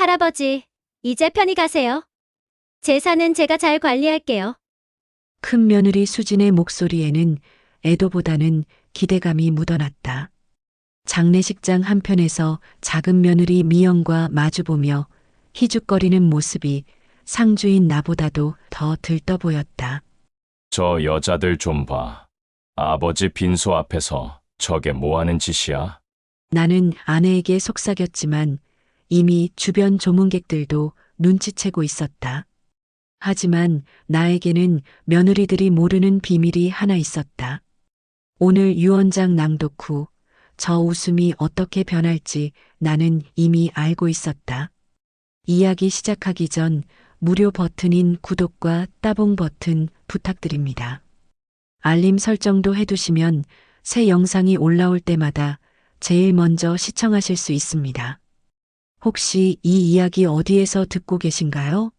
할아버지, 이제 편히 가세요. 재산은 제가 잘 관리할게요. 큰 며느리 수진의 목소리에는 애도보다는 기대감이 묻어났다. 장례식장 한편에서 작은 며느리 미영과 마주보며 희죽거리는 모습이 상주인 나보다도 더 들떠 보였다. 저 여자들 좀 봐. 아버지 빈소 앞에서 저게 뭐 하는 짓이야? 나는 아내에게 속삭였지만 이미 주변 조문객들도 눈치채고 있었다. 하지만 나에게는 며느리들이 모르는 비밀이 하나 있었다. 오늘 유언장 낭독 후 저 웃음이 어떻게 변할지 나는 이미 알고 있었다. 이야기 시작하기 전 무료 버튼인 구독과 따봉 버튼 부탁드립니다. 알림 설정도 해두시면 새 영상이 올라올 때마다 제일 먼저 시청하실 수 있습니다. 혹시 이 이야기 어디에서 듣고 계신가요?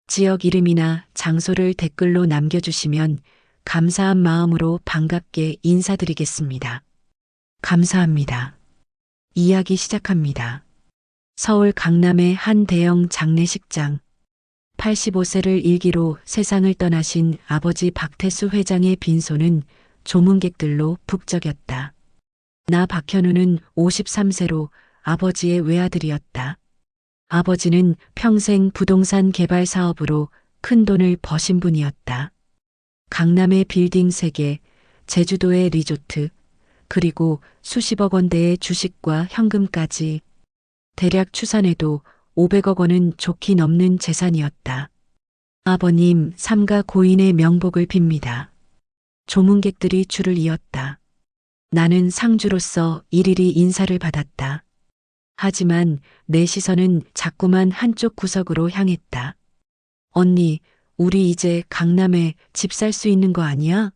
지역 이름이나 장소를 댓글로 남겨주시면 감사한 마음으로 반갑게 인사드리겠습니다. 감사합니다. 이야기 시작합니다. 서울 강남의 한 대형 장례식장. 85세를 일기로 세상을 떠나신 아버지 박태수 회장의 빈소는 조문객들로 북적였다. 나 박현우는 53세로 아버지의 외아들이었다. 아버지는 평생 부동산 개발 사업으로 큰 돈을 버신 분이었다. 강남의 빌딩 3개, 제주도의 리조트, 그리고 수십억 원대의 주식과 현금까지 대략 추산해도 500억 원은 좋게 넘는 재산이었다. 아버님 삼가 고인의 명복을 빕니다. 조문객들이 줄을 이었다. 나는 상주로서 일일이 인사를 받았다. 하지만 내 시선은 자꾸만 한쪽 구석으로 향했다. 언니, 우리 이제 강남에 집 살 수 있는 거 아니야?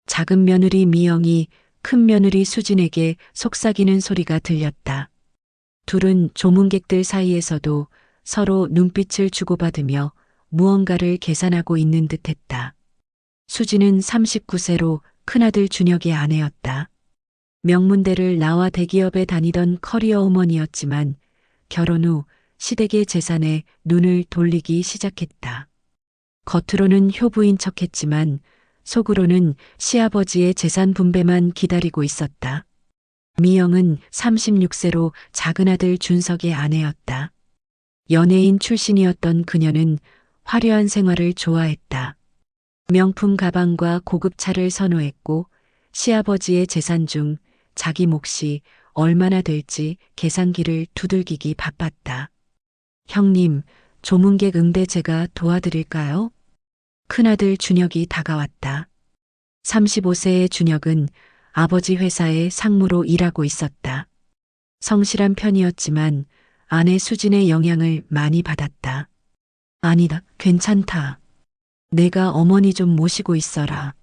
작은 며느리 미영이 큰 며느리 수진에게 속삭이는 소리가 들렸다. 둘은 조문객들 사이에서도 서로 눈빛을 주고받으며 무언가를 계산하고 있는 듯했다. 수진은 39세로 큰아들 준혁의 아내였다. 명문대를 나와 대기업에 다니던 커리어 어머니였지만 결혼 후 시댁의 재산에 눈을 돌리기 시작했다. 겉으로는 효부인 척했지만 속으로는 시아버지의 재산 분배만 기다리고 있었다. 미영은 36세로 작은아들 준석의 아내였다. 연예인 출신이었던 그녀는 화려한 생활을 좋아했다. 명품 가방과 고급 차를 선호했고 시아버지의 재산 중 자기 몫이 얼마나 될지 계산기를 두들기기 바빴다. 형님, 조문객 응대 제가 도와드릴까요? 큰아들 준혁이 다가왔다. 35세의 준혁은 아버지 회사의 상무로 일하고 있었다. 성실한 편이었지만 아내 수진의 영향을 많이 받았다. 아니다, 괜찮다. 내가 어머니 좀 모시고 있어라.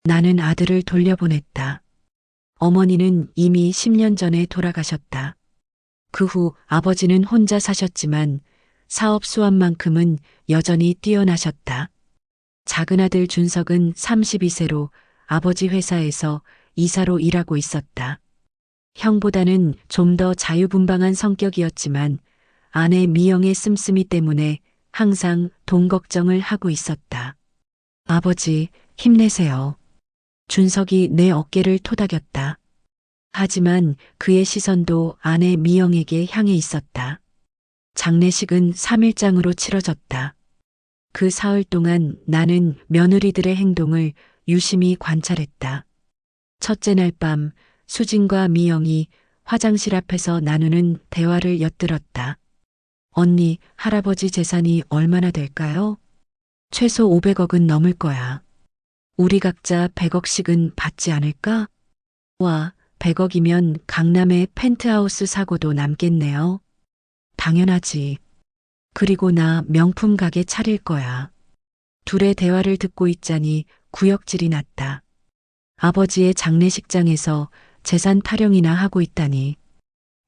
나는 아들을 돌려보냈다. 어머니는 이미 10년 전에 돌아가셨다. 그 후 아버지는 혼자 사셨지만 사업 수완만큼은 여전히 뛰어나셨다. 작은아들 준석은 32세로 아버지 회사에서 이사로 일하고 있었다. 형보다는 좀 더 자유분방한 성격이었지만 아내 미영의 씀씀이 때문에 항상 돈 걱정을 하고 있었다. 아버지, 힘내세요. 준석이 내 어깨를 토닥였다. 하지만 그의 시선도 아내 미영에게 향해 있었다. 장례식은 3일장으로 치러졌다. 그 사흘 동안 나는 며느리들의 행동을 유심히 관찰했다. 첫째 날 밤 수진과 미영이 화장실 앞에서 나누는 대화를 엿들었다. 언니, 할아버지 재산이 얼마나 될까요? 최소 500억은 넘을 거야. 우리 각자 100억씩은 받지 않을까? 와, 100억이면 강남의 펜트하우스 사고도 남겠네요. 당연하지. 그리고 나 명품 가게 차릴 거야. 둘의 대화를 듣고 있자니 구역질이 났다. 아버지의 장례식장에서 재산 타령이나 하고 있다니.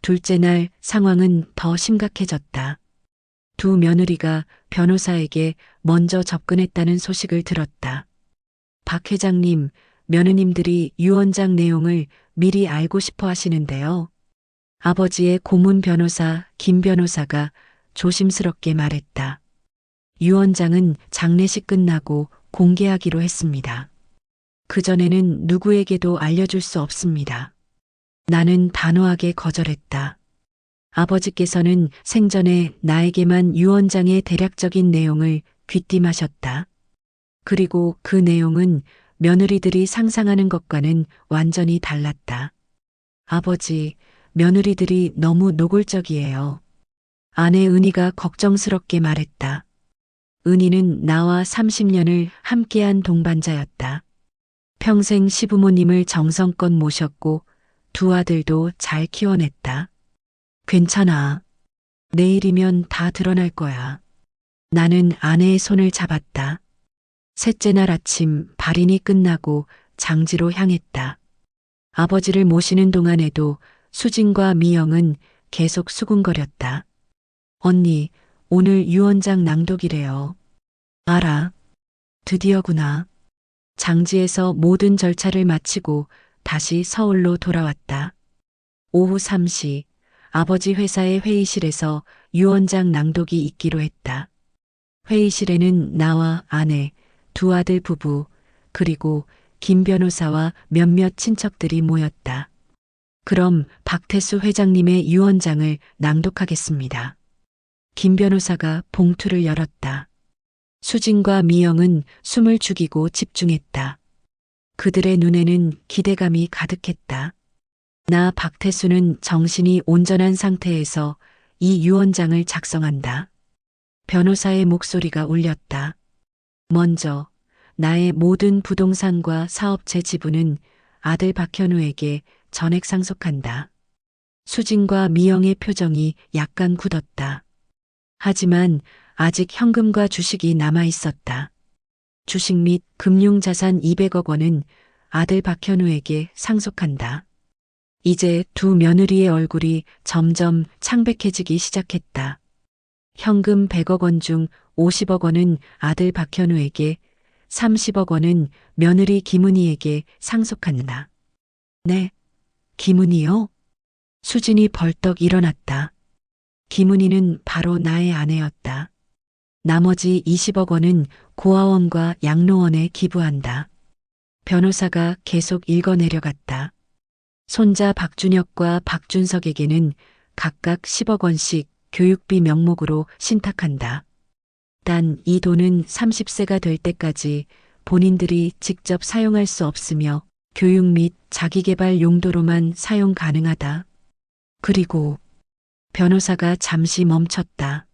둘째 날 상황은 더 심각해졌다. 두 며느리가 변호사에게 먼저 접근했다는 소식을 들었다. 박 회장님, 며느님들이 유언장 내용을 미리 알고 싶어 하시는데요. 아버지의 고문 변호사 김 변호사가 조심스럽게 말했다. 유언장은 장례식 끝나고 공개하기로 했습니다. 그전에는 누구에게도 알려줄 수 없습니다. 나는 단호하게 거절했다. 아버지께서는 생전에 나에게만 유언장의 대략적인 내용을 귀띔하셨다. 그리고 그 내용은 며느리들이 상상하는 것과는 완전히 달랐다. 아버지, 며느리들이 너무 노골적이에요. 아내 은희가 걱정스럽게 말했다. 은희는 나와 30년을 함께한 동반자였다. 평생 시부모님을 정성껏 모셨고 두 아들도 잘 키워냈다. 괜찮아. 내일이면 다 드러날 거야. 나는 아내의 손을 잡았다. 셋째 날 아침 발인이 끝나고 장지로 향했다. 아버지를 모시는 동안에도 수진과 미영은 계속 수군거렸다. 언니, 오늘 유언장 낭독이래요. 알아. 드디어구나. 장지에서 모든 절차를 마치고 다시 서울로 돌아왔다. 오후 3시 아버지 회사의 회의실에서 유언장 낭독이 있기로 했다. 회의실에는 나와 아내, 두 아들 부부, 그리고 김 변호사와 몇몇 친척들이 모였다. 그럼 박태수 회장님의 유언장을 낭독하겠습니다. 김 변호사가 봉투를 열었다. 수진과 미영은 숨을 죽이고 집중했다. 그들의 눈에는 기대감이 가득했다. 나 박태수는 정신이 온전한 상태에서 이 유언장을 작성한다. 변호사의 목소리가 울렸다. 먼저 나의 모든 부동산과 사업체 지분은 아들 박현우에게 전액 상속한다. 수진과 미영의 표정이 약간 굳었다. 하지만 아직 현금과 주식이 남아 있었다. 주식 및 금융자산 200억 원은 아들 박현우에게 상속한다. 이제 두 며느리의 얼굴이 점점 창백해지기 시작했다. 현금 100억 원 중 50억 원은 아들 박현우에게, 30억 원은 며느리 김은희에게 상속한다. 네, 김은희요? 수진이 벌떡 일어났다. 김은희는 바로 나의 아내였다. 나머지 20억 원은 고아원과 양로원에 기부한다. 변호사가 계속 읽어내려갔다. 손자 박준혁과 박준석에게는 각각 10억 원씩 교육비 명목으로 신탁한다. 단 이 돈은 30세가 될 때까지 본인들이 직접 사용할 수 없으며 교육 및 자기개발 용도로만 사용 가능하다. 그리고 변호사가 잠시 멈췄다.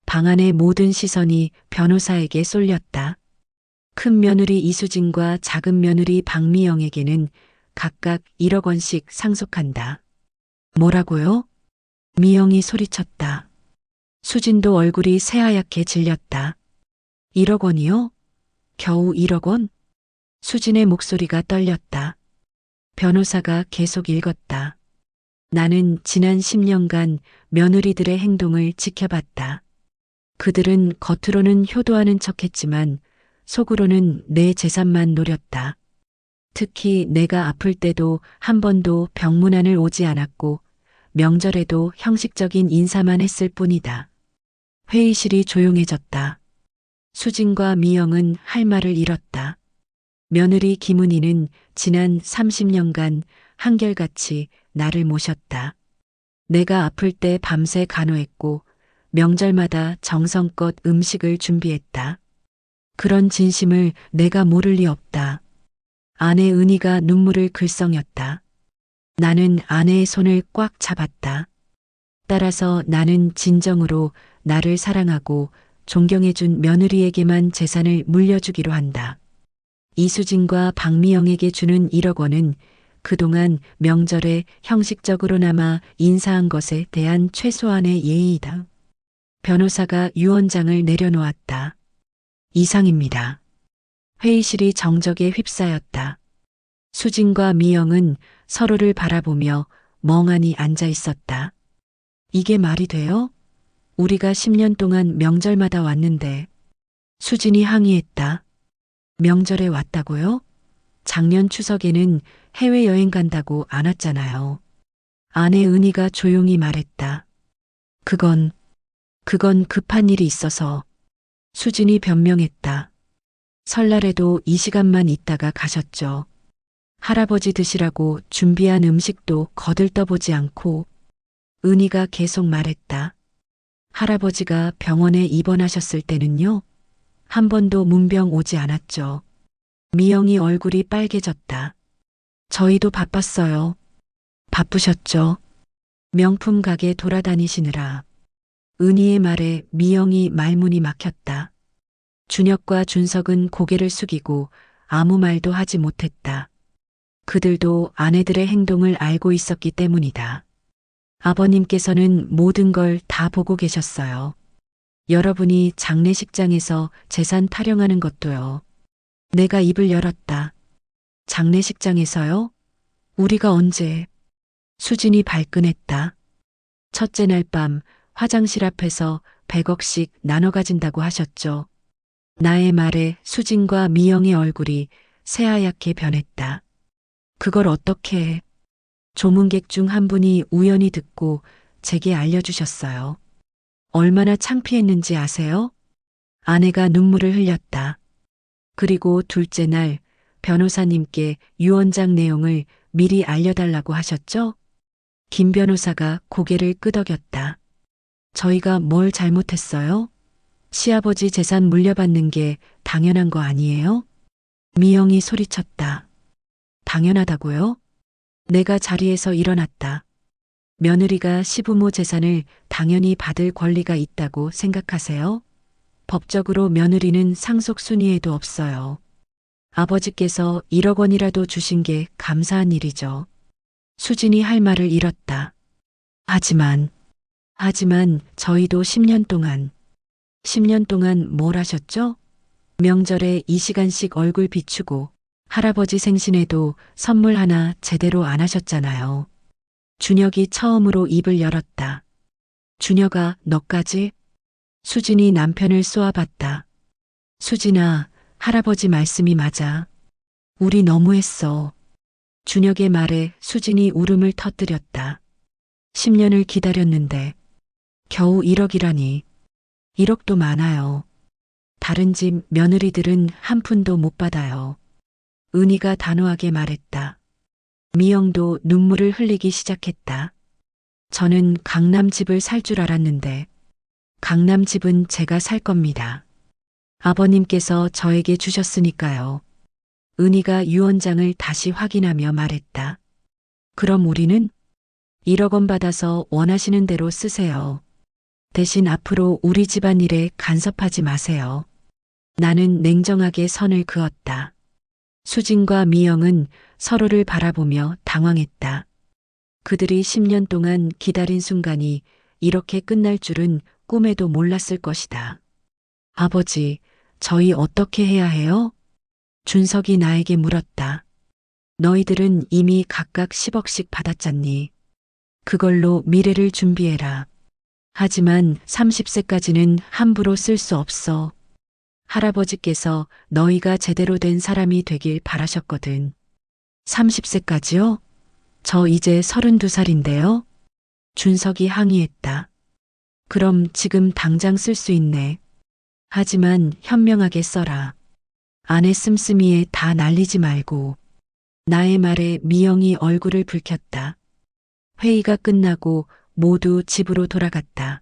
방 안의 모든 시선이 변호사에게 쏠렸다. 큰 며느리 이수진과 작은 며느리 박미영에게는 각각 1억 원씩 상속한다. 뭐라고요? 미영이 소리쳤다. 수진도 얼굴이 새하얗게 질렸다. 1억 원이요? 겨우 1억 원? 수진의 목소리가 떨렸다. 변호사가 계속 읽었다. 나는 지난 10년간 며느리들의 행동을 지켜봤다. 그들은 겉으로는 효도하는 척했지만 속으로는 내 재산만 노렸다. 특히 내가 아플 때도 한 번도 병문안을 오지 않았고 명절에도 형식적인 인사만 했을 뿐이다. 회의실이 조용해졌다. 수진과 미영은 할 말을 잃었다. 며느리 김은희는 지난 30년간 한결같이 나를 모셨다. 내가 아플 때 밤새 간호했고 명절마다 정성껏 음식을 준비했다. 그런 진심을 내가 모를 리 없다. 아내 은희가 눈물을 글썽였다. 나는 아내의 손을 꽉 잡았다. 따라서 나는 진정으로 나를 사랑하고 존경해준 며느리에게만 재산을 물려주기로 한다. 이수진과 박미영에게 주는 1억 원은 그동안 명절에 형식적으로나마 인사한 것에 대한 최소한의 예의이다. 변호사가 유언장을 내려놓았다. 이상입니다. 회의실이 정적에 휩싸였다. 수진과 미영은 서로를 바라보며 멍하니 앉아 있었다. 이게 말이 돼요? 우리가 10년 동안 명절마다 왔는데. 수진이 항의했다. 명절에 왔다고요? 작년 추석에는 해외여행 간다고 안 왔잖아요. 아내 은희가 조용히 말했다. 그건 그건 급한 일이 있어서. 수진이 변명했다. 설날에도 이 시간만 있다가 가셨죠. 할아버지 드시라고 준비한 음식도 거들떠보지 않고. 은희가 계속 말했다. 할아버지가 병원에 입원하셨을 때는요. 한 번도 문병 오지 않았죠. 미영이 얼굴이 빨개졌다. 저희도 바빴어요. 바쁘셨죠. 명품 가게 돌아다니시느라. 은희의 말에 미영이 말문이 막혔다. 준혁과 준석은 고개를 숙이고 아무 말도 하지 못했다. 그들도 아내들의 행동을 알고 있었기 때문이다. 아버님께서는 모든 걸 다 보고 계셨어요. 여러분이 장례식장에서 재산 타령하는 것도요. 내가 입을 열었다. 장례식장에서요? 우리가 언제? 수진이 발끈했다. 첫째 날 밤 화장실 앞에서 100억씩 나눠 가진다고 하셨죠. 나의 말에 수진과 미영의 얼굴이 새하얗게 변했다. 그걸 어떻게 해? 조문객 중 한 분이 우연히 듣고 제게 알려주셨어요. 얼마나 창피했는지 아세요? 아내가 눈물을 흘렸다. 그리고 둘째 날 변호사님께 유언장 내용을 미리 알려달라고 하셨죠? 김 변호사가 고개를 끄덕였다. 저희가 뭘 잘못했어요? 시아버지 재산 물려받는 게 당연한 거 아니에요? 미영이 소리쳤다. 당연하다고요? 내가 자리에서 일어났다. 며느리가 시부모 재산을 당연히 받을 권리가 있다고 생각하세요? 법적으로 며느리는 상속 순위에도 없어요. 아버지께서 1억 원이라도 주신 게 감사한 일이죠. 수진이 할 말을 잃었다. 하지만 저희도 10년 동안 뭘 하셨죠? 명절에 이 시간씩 얼굴 비추고 할아버지 생신에도 선물 하나 제대로 안 하셨잖아요. 준혁이 처음으로 입을 열었다. 준혁아, 너까지? 수진이 남편을 쏘아봤다. 수진아, 할아버지 말씀이 맞아. 우리 너무했어. 준혁의 말에 수진이 울음을 터뜨렸다. 10년을 기다렸는데 겨우 1억이라니. 1억도 많아요. 다른 집 며느리들은 한 푼도 못 받아요. 은희가 단호하게 말했다. 미영도 눈물을 흘리기 시작했다. 저는 강남집을 살 줄 알았는데 강남집은 제가 살 겁니다. 아버님께서 저에게 주셨으니까요. 은희가 유언장을 다시 확인하며 말했다. 그럼 우리는 1억 원 받아서 원하시는 대로 쓰세요. 대신 앞으로 우리 집안일에 간섭하지 마세요. 나는 냉정하게 선을 그었다. 수진과 미영은 서로를 바라보며 당황했다. 그들이 10년 동안 기다린 순간이 이렇게 끝날 줄은 꿈에도 몰랐을 것이다. 아버지, 저희 어떻게 해야 해요? 준석이 나에게 물었다. 너희들은 이미 각각 10억씩 받았잖니. 그걸로 미래를 준비해라. 하지만 30세까지는 함부로 쓸 수 없어. 할아버지께서 너희가 제대로 된 사람이 되길 바라셨거든. 30세까지요? 저 이제 32살인데요? 준석이 항의했다. 그럼 지금 당장 쓸 수 있네. 하지만 현명하게 써라. 아내 씀씀이에 다 날리지 말고. 나의 말에 미영이 얼굴을 붉혔다. 회의가 끝나고 모두 집으로 돌아갔다.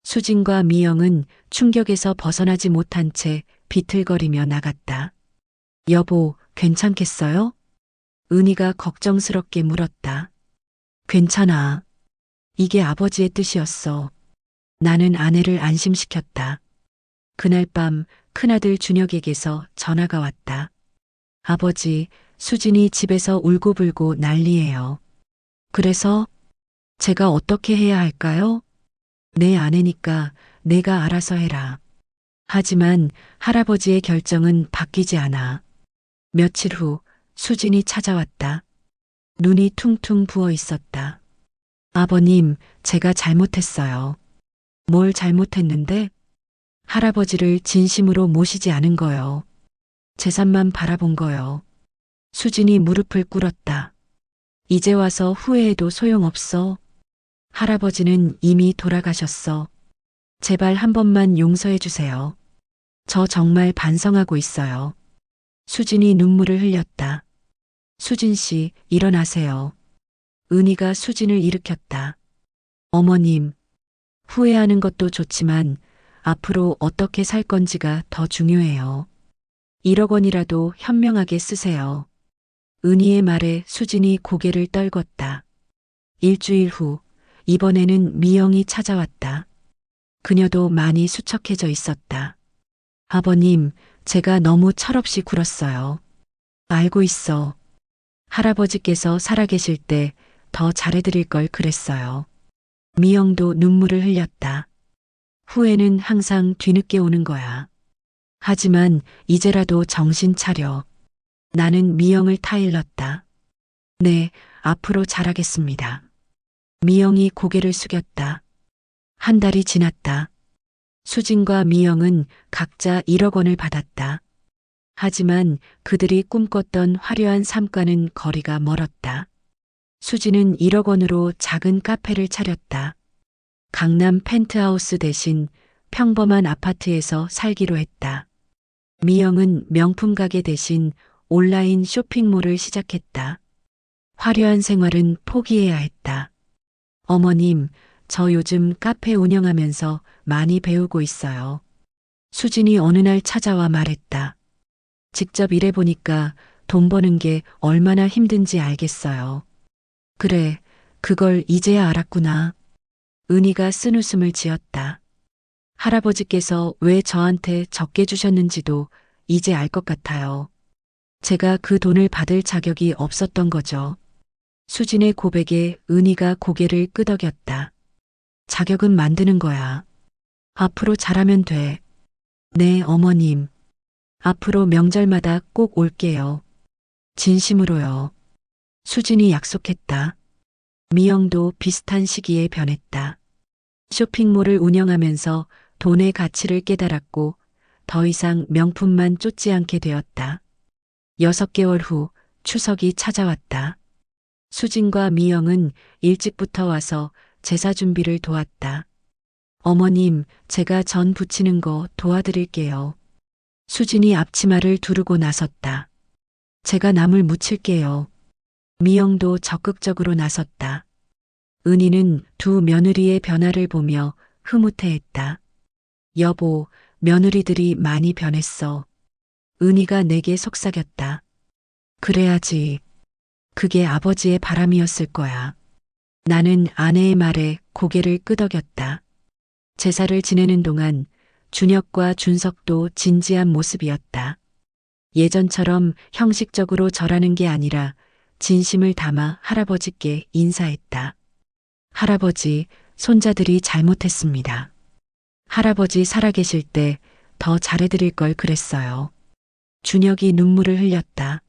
수진과 미영은 충격에서 벗어나지 못한 채 비틀거리며 나갔다. 여보, 괜찮겠어요? 은희가 걱정스럽게 물었다. 괜찮아. 이게 아버지의 뜻이었어. 나는 아내를 안심시켰다. 그날 밤 큰아들 준혁에게서 전화가 왔다. 아버지, 수진이 집에서 울고불고 난리예요. 그래서 제가 어떻게 해야 할까요? 내 아내니까 내가 알아서 해라. 하지만 할아버지의 결정은 바뀌지 않아. 며칠 후 수진이 찾아왔다. 눈이 퉁퉁 부어 있었다. 아버님, 제가 잘못했어요. 뭘 잘못했는데? 할아버지를 진심으로 모시지 않은 거요. 재산만 바라본 거요. 수진이 무릎을 꿇었다. 이제 와서 후회해도 소용없어. 할아버지는 이미 돌아가셨어. 제발 한 번만 용서해 주세요. 저 정말 반성하고 있어요. 수진이 눈물을 흘렸다. 수진 씨, 일어나세요. 은희가 수진을 일으켰다. 어머님, 후회하는 것도 좋지만 앞으로 어떻게 살 건지가 더 중요해요. 1억 원이라도 현명하게 쓰세요. 은희의 말에 수진이 고개를 떨궜다. 일주일 후, 이번에는 미영이 찾아왔다. 그녀도 많이 수척해져 있었다. 아버님, 제가 너무 철없이 굴었어요. 알고 있어. 할아버지께서 살아계실 때 더 잘해드릴 걸 그랬어요. 미영도 눈물을 흘렸다. 후회는 항상 뒤늦게 오는 거야. 하지만 이제라도 정신 차려. 나는 미영을 타일렀다. 네, 앞으로 잘하겠습니다. 미영이 고개를 숙였다. 한 달이 지났다. 수진과 미영은 각자 1억 원을 받았다. 하지만 그들이 꿈꿨던 화려한 삶과는 거리가 멀었다. 수진은 1억 원으로 작은 카페를 차렸다. 강남 펜트하우스 대신 평범한 아파트에서 살기로 했다. 미영은 명품 가게 대신 온라인 쇼핑몰을 시작했다. 화려한 생활은 포기해야 했다. 어머님, 저 요즘 카페 운영하면서 많이 배우고 있어요. 수진이 어느 날 찾아와 말했다. 직접 일해보니까 돈 버는 게 얼마나 힘든지 알겠어요. 그래, 그걸 이제야 알았구나. 은희가 쓴웃음을 지었다. 할아버지께서 왜 저한테 적게 주셨는지도 이제 알 것 같아요. 제가 그 돈을 받을 자격이 없었던 거죠. 수진의 고백에 은희가 고개를 끄덕였다. 자격은 만드는 거야. 앞으로 잘하면 돼. 네, 어머님. 앞으로 명절마다 꼭 올게요. 진심으로요. 수진이 약속했다. 미영도 비슷한 시기에 변했다. 쇼핑몰을 운영하면서 돈의 가치를 깨달았고 더 이상 명품만 쫓지 않게 되었다. 6개월 후 추석이 찾아왔다. 수진과 미영은 일찍부터 와서 제사 준비를 도왔다. 어머님, 제가 전 부치는 거 도와드릴게요. 수진이 앞치마를 두르고 나섰다. 제가 나물 무칠게요. 미영도 적극적으로 나섰다. 은희는 두 며느리의 변화를 보며 흐뭇해했다. 여보, 며느리들이 많이 변했어. 은희가 내게 속삭였다. 그래야지. 그게 아버지의 바람이었을 거야. 나는 아내의 말에 고개를 끄덕였다. 제사를 지내는 동안 준혁과 준석도 진지한 모습이었다. 예전처럼 형식적으로 절하는 게 아니라 진심을 담아 할아버지께 인사했다. 할아버지, 손자들이 잘못했습니다. 할아버지 살아계실 때 더 잘해드릴 걸 그랬어요. 준혁이 눈물을 흘렸다.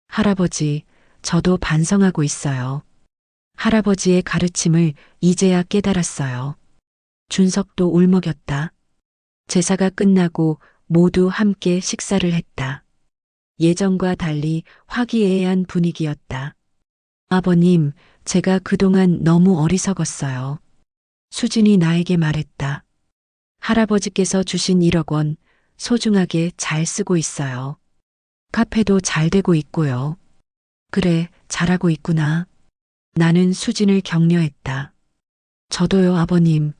할아버지, 저도 반성하고 있어요. 할아버지의 가르침을 이제야 깨달았어요. 준석도 울먹였다. 제사가 끝나고 모두 함께 식사를 했다. 예전과 달리 화기애애한 분위기였다. 아버님, 제가 그동안 너무 어리석었어요. 수진이 나에게 말했다. 할아버지께서 주신 1억 원 소중하게 잘 쓰고 있어요. 카페도 잘 되고 있고요. 그래, 잘하고 있구나. 나는 수진을 격려했다. 저도요, 아버님.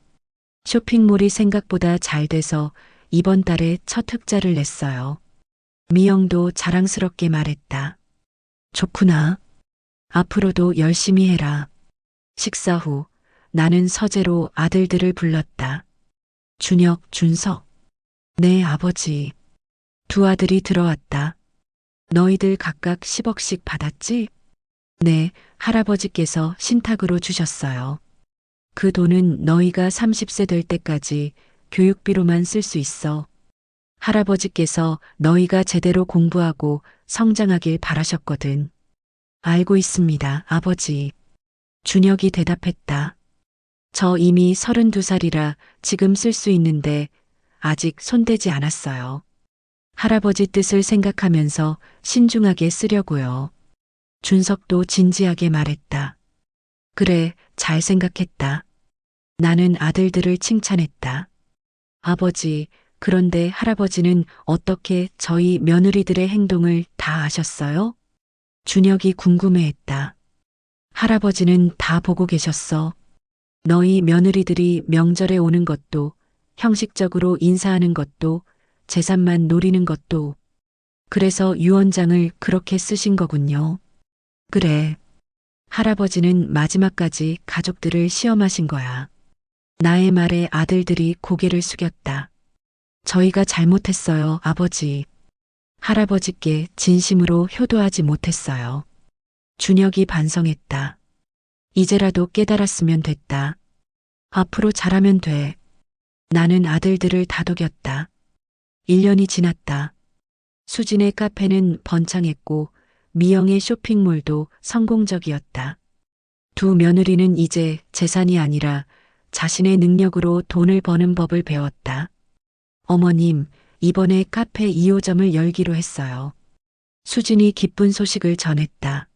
쇼핑몰이 생각보다 잘 돼서 이번 달에 첫 흑자를 냈어요. 미영도 자랑스럽게 말했다. 좋구나. 앞으로도 열심히 해라. 식사 후 나는 서재로 아들들을 불렀다. 준혁, 준석. 네, 아버지. 두 아들이 들어왔다. 너희들 각각 10억씩 받았지? 네, 할아버지께서 신탁으로 주셨어요. 그 돈은 너희가 30세 될 때까지 교육비로만 쓸 수 있어. 할아버지께서 너희가 제대로 공부하고 성장하길 바라셨거든. 알고 있습니다, 아버지. 준혁이 대답했다. 저 이미 32살이라 지금 쓸 수 있는데 아직 손대지 않았어요. 할아버지 뜻을 생각하면서 신중하게 쓰려고요. 준석도 진지하게 말했다. 그래, 잘 생각했다. 나는 아들들을 칭찬했다. 아버지, 그런데 할아버지는 어떻게 저희 며느리들의 행동을 다 아셨어요? 준혁이 궁금해했다. 할아버지는 다 보고 계셨어. 너희 며느리들이 명절에 오는 것도, 형식적으로 인사하는 것도, 재산만 노리는 것도. 그래서 유언장을 그렇게 쓰신 거군요. 그래. 할아버지는 마지막까지 가족들을 시험하신 거야. 나의 말에 아들들이 고개를 숙였다. 저희가 잘못했어요, 아버지. 할아버지께 진심으로 효도하지 못했어요. 준혁이 반성했다. 이제라도 깨달았으면 됐다. 앞으로 잘하면 돼. 나는 아들들을 다독였다. 1년이 지났다. 수진의 카페는 번창했고 미영의 쇼핑몰도 성공적이었다. 두 며느리는 이제 재산이 아니라 자신의 능력으로 돈을 버는 법을 배웠다. 어머님, 이번에 카페 2호점을 열기로 했어요. 수진이 기쁜 소식을 전했다.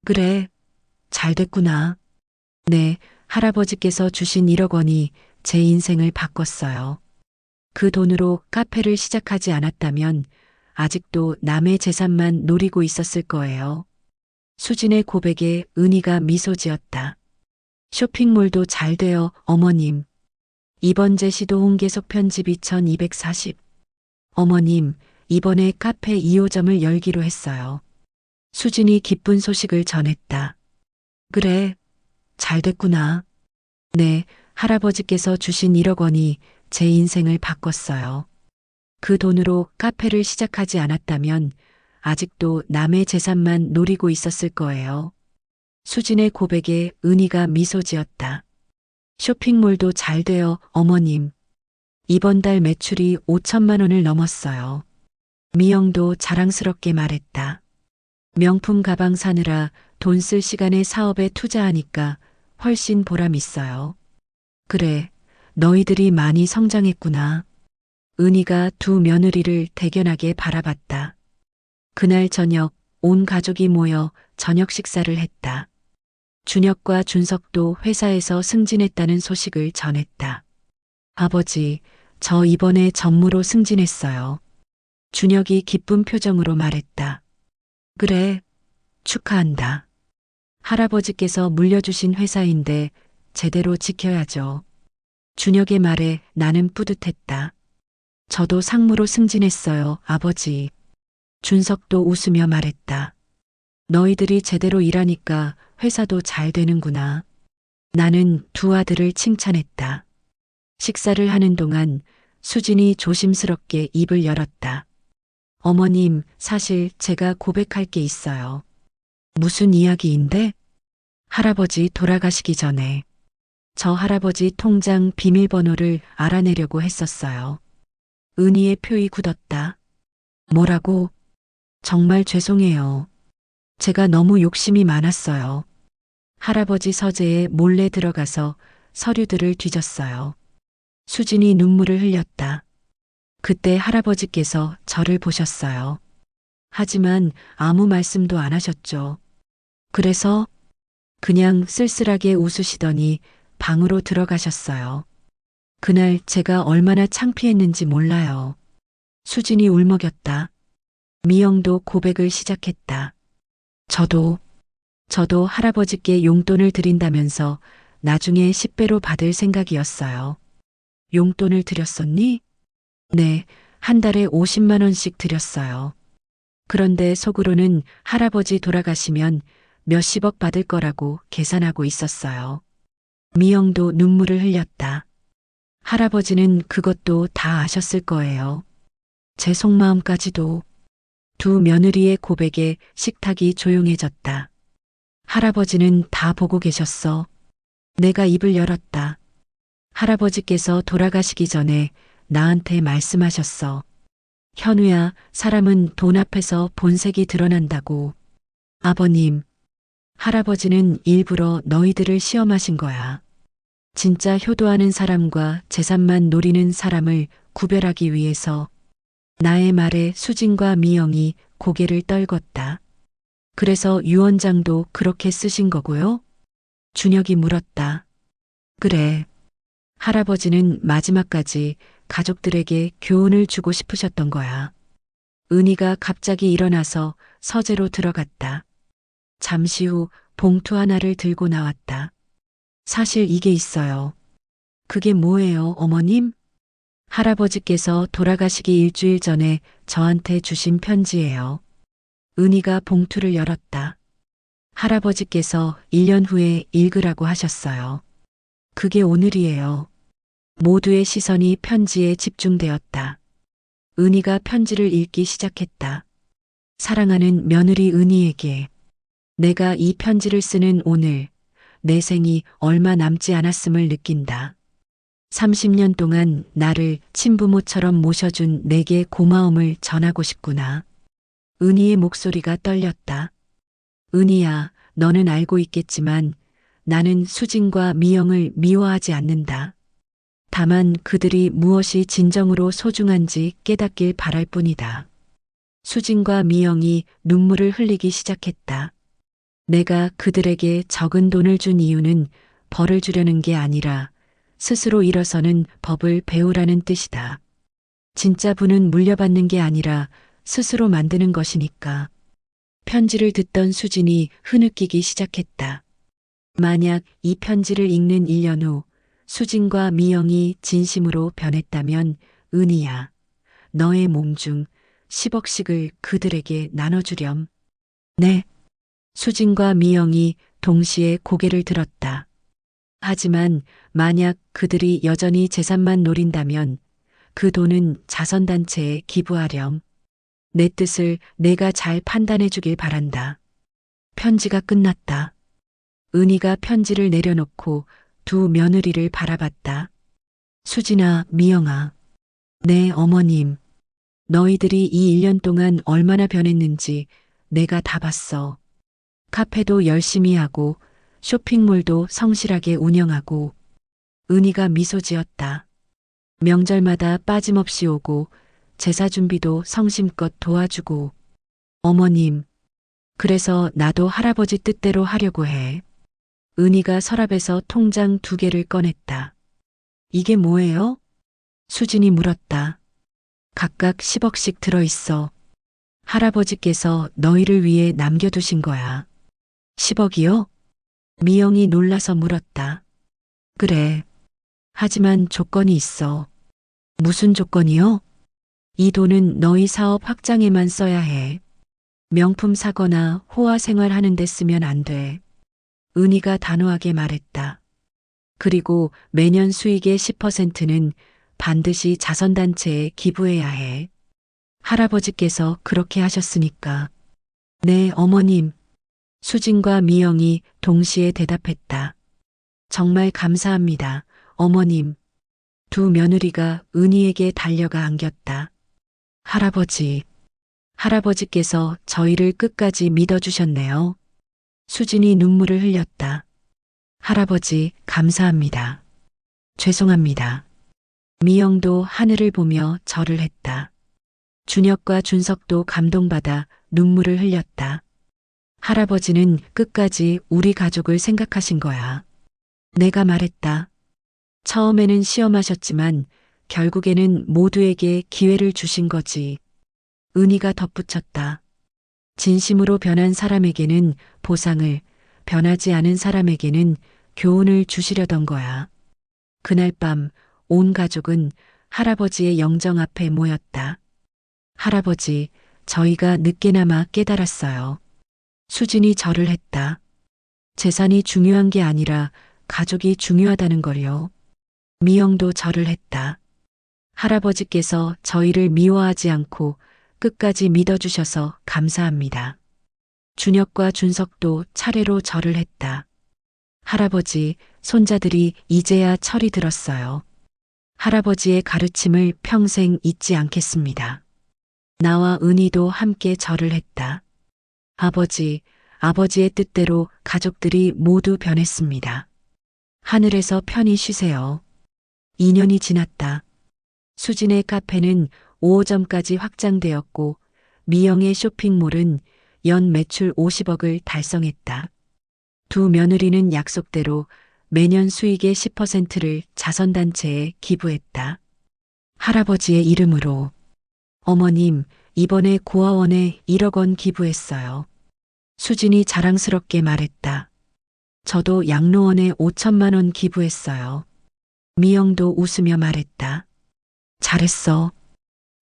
그래, 잘 됐구나. 네, 할아버지께서 주신 1억 원이 제 인생을 바꿨어요. 그 돈으로 카페를 시작하지 않았다면 아직도 남의 재산만 노리고 있었을 거예요. 수진의 고백에 은희가 미소 지었다. 쇼핑몰도 잘 돼요, 어머님. 이번 제시도 홍계속 편집 2240. 어머님, 이번에 카페 2호점을 열기로 했어요. 수진이 기쁜 소식을 전했다. 그래, 잘 됐구나. 네, 할아버지께서 주신 1억 원이 제 인생을 바꿨어요. 그 돈으로 카페를 시작하지 않았다면 아직도 남의 재산만 노리고 있었을 거예요. 수진의 고백에 은희가 미소 지었다. 쇼핑몰도 잘 돼요, 어머님. 이번 달 매출이 5천만 원을 넘었어요. 미영도 자랑스럽게 말했다. 명품 가방 사느라 돈 쓸 시간에 사업에 투자하니까 훨씬 보람 있어요. 그래, 너희들이 많이 성장했구나. 은희가 두 며느리를 대견하게 바라봤다. 그날 저녁 온 가족이 모여 저녁 식사를 했다. 준혁과 준석도 회사에서 승진했다는 소식을 전했다. 아버지, 저 이번에 전무로 승진했어요. 준혁이 기쁜 표정으로 말했다. 그래, 축하한다. 할아버지께서 물려주신 회사인데 제대로 지켜야죠. 준혁의 말에 나는 뿌듯했다. 저도 상무로 승진했어요, 아버지. 준석도 웃으며 말했다. 너희들이 제대로 일하니까 회사도 잘 되는구나. 나는 두 아들을 칭찬했다. 식사를 하는 동안 수진이 조심스럽게 입을 열었다. 어머님, 사실 제가 고백할 게 있어요. 무슨 이야기인데? 할아버지 돌아가시기 전에 저 할아버지 통장 비밀번호를 알아내려고 했었어요. 은희의 표이 굳었다. 뭐라고? 정말 죄송해요. 제가 너무 욕심이 많았어요. 할아버지 서재에 몰래 들어가서 서류들을 뒤졌어요. 수진이 눈물을 흘렸다. 그때 할아버지께서 저를 보셨어요. 하지만 아무 말씀도 안 하셨죠. 그래서 그냥 쓸쓸하게 웃으시더니 방으로 들어가셨어요. 그날 제가 얼마나 창피했는지 몰라요. 수진이 울먹였다. 미영도 고백을 시작했다. 저도 할아버지께 용돈을 드린다면서 나중에 10배로 받을 생각이었어요. 용돈을 드렸었니? 네, 한 달에 50만 원씩 드렸어요. 그런데 속으로는 할아버지 돌아가시면 몇십억 받을 거라고 계산하고 있었어요. 미영도 눈물을 흘렸다. 할아버지는 그것도 다 아셨을 거예요. 제 속마음까지도. 두 며느리의 고백에 식탁이 조용해졌다. 할아버지는 다 보고 계셨어. 내가 입을 열었다. 할아버지께서 돌아가시기 전에 나한테 말씀하셨어. 현우야, 사람은 돈 앞에서 본색이 드러난다고. 아버님, 할아버지는 일부러 너희들을 시험하신 거야. 진짜 효도하는 사람과 재산만 노리는 사람을 구별하기 위해서. 나의 말에 수진과 미영이 고개를 떨궜다. 그래서 유언장도 그렇게 쓰신 거고요? 준혁이 물었다. 그래. 할아버지는 마지막까지 가족들에게 교훈을 주고 싶으셨던 거야. 은희가 갑자기 일어나서 서재로 들어갔다. 잠시 후 봉투 하나를 들고 나왔다. 사실 이게 있어요. 그게 뭐예요, 어머님? 할아버지께서 돌아가시기 일주일 전에 저한테 주신 편지예요. 은희가 봉투를 열었다. 할아버지께서 1년 후에 읽으라고 하셨어요. 그게 오늘이에요. 모두의 시선이 편지에 집중되었다. 은희가 편지를 읽기 시작했다. 사랑하는 며느리 은희에게 내가 이 편지를 쓰는 오늘 내 생이 얼마 남지 않았음을 느낀다. 30년 동안 나를 친부모처럼 모셔준 내게 고마움을 전하고 싶구나. 은희의 목소리가 떨렸다. 은희야, 너는 알고 있겠지만 나는 수진과 미영을 미워하지 않는다. 다만 그들이 무엇이 진정으로 소중한지 깨닫길 바랄 뿐이다. 수진과 미영이 눈물을 흘리기 시작했다. 내가 그들에게 적은 돈을 준 이유는 벌을 주려는 게 아니라 스스로 일어서는 법을 배우라는 뜻이다. 진짜 부는 물려받는 게 아니라 스스로 만드는 것이니까. 편지를 듣던 수진이 흐느끼기 시작했다. 만약 이 편지를 읽는 1년 후 수진과 미영이 진심으로 변했다면 은희야, 너의 몸 중 10억씩을 그들에게 나눠주렴. 네. 수진과 미영이 동시에 고개를 들었다. 하지만 만약 그들이 여전히 재산만 노린다면 그 돈은 자선단체에 기부하렴. 내 뜻을 내가 잘 판단해 주길 바란다. 편지가 끝났다. 은희가 편지를 내려놓고 두 며느리를 바라봤다. 수진아, 미영아. 네, 어머님. 너희들이 이 1년 동안 얼마나 변했는지 내가 다 봤어. 카페도 열심히 하고 쇼핑몰도 성실하게 운영하고. 은희가 미소 지었다. 명절마다 빠짐없이 오고 제사 준비도 성심껏 도와주고. 어머님, 그래서 나도 할아버지 뜻대로 하려고 해. 은희가 서랍에서 통장 2개를 꺼냈다. 이게 뭐예요? 수진이 물었다. 각각 10억씩 들어있어. 할아버지께서 너희를 위해 남겨두신 거야. 10억이요? 미영이 놀라서 물었다. 그래. 하지만 조건이 있어. 무슨 조건이요? 이 돈은 너희 사업 확장에만 써야 해. 명품 사거나 호화 생활하는 데 쓰면 안 돼. 은희가 단호하게 말했다. 그리고 매년 수익의 10%는 반드시 자선단체에 기부해야 해. 할아버지께서 그렇게 하셨으니까. 네, 어머님. 수진과 미영이 동시에 대답했다. 정말 감사합니다, 어머님. 두 며느리가 은희에게 달려가 안겼다. 할아버지. 할아버지께서 저희를 끝까지 믿어주셨네요. 수진이 눈물을 흘렸다. 할아버지, 감사합니다. 죄송합니다. 미영도 하늘을 보며 절을 했다. 준혁과 준석도 감동받아 눈물을 흘렸다. 할아버지는 끝까지 우리 가족을 생각하신 거야. 내가 말했다. 처음에는 시험하셨지만 결국에는 모두에게 기회를 주신 거지. 은희가 덧붙였다. 진심으로 변한 사람에게는 보상을, 변하지 않은 사람에게는 교훈을 주시려던 거야. 그날 밤 온 가족은 할아버지의 영정 앞에 모였다. 할아버지, 저희가 늦게나마 깨달았어요. 수진이 절을 했다. 재산이 중요한 게 아니라 가족이 중요하다는 걸요. 미영도 절을 했다. 할아버지께서 저희를 미워하지 않고 끝까지 믿어주셔서 감사합니다. 준혁과 준석도 차례로 절을 했다. 할아버지, 손자들이 이제야 철이 들었어요. 할아버지의 가르침을 평생 잊지 않겠습니다. 나와 은희도 함께 절을 했다. 아버지, 아버지의 뜻대로 가족들이 모두 변했습니다. 하늘에서 편히 쉬세요. 2년이 지났다. 수진의 카페는 5호점까지 확장되었고 미영의 쇼핑몰은 연 매출 50억을 달성했다. 두 며느리는 약속대로 매년 수익의 10%를 자선단체에 기부했다. 할아버지의 이름으로. 어머님, 이번에 고아원에 1억 원 기부했어요. 수진이 자랑스럽게 말했다. 저도 양로원에 5천만 원 기부했어요. 미영도 웃으며 말했다. 잘했어.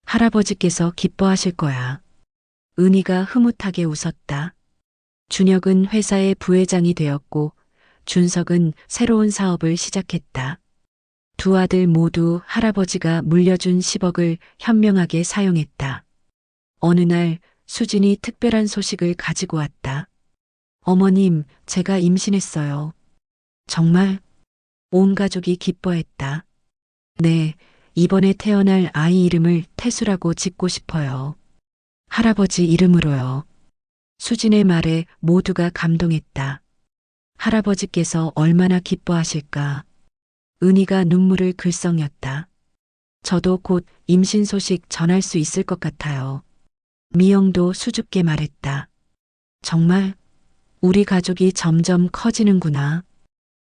할아버지께서 기뻐하실 거야. 은희가 흐뭇하게 웃었다. 준혁은 회사의 부회장이 되었고 준석은 새로운 사업을 시작했다. 두 아들 모두 할아버지가 물려준 10억을 현명하게 사용했다. 어느 날 수진이 특별한 소식을 가지고 왔다. 어머님, 제가 임신했어요. 정말? 온 가족이 기뻐했다. 네, 이번에 태어날 아이 이름을 태수라고 짓고 싶어요. 할아버지 이름으로요. 수진의 말에 모두가 감동했다. 할아버지께서 얼마나 기뻐하실까. 은희가 눈물을 글썽였다. 저도 곧 임신 소식 전할 수 있을 것 같아요. 미영도 수줍게 말했다. 정말? 우리 가족이 점점 커지는구나.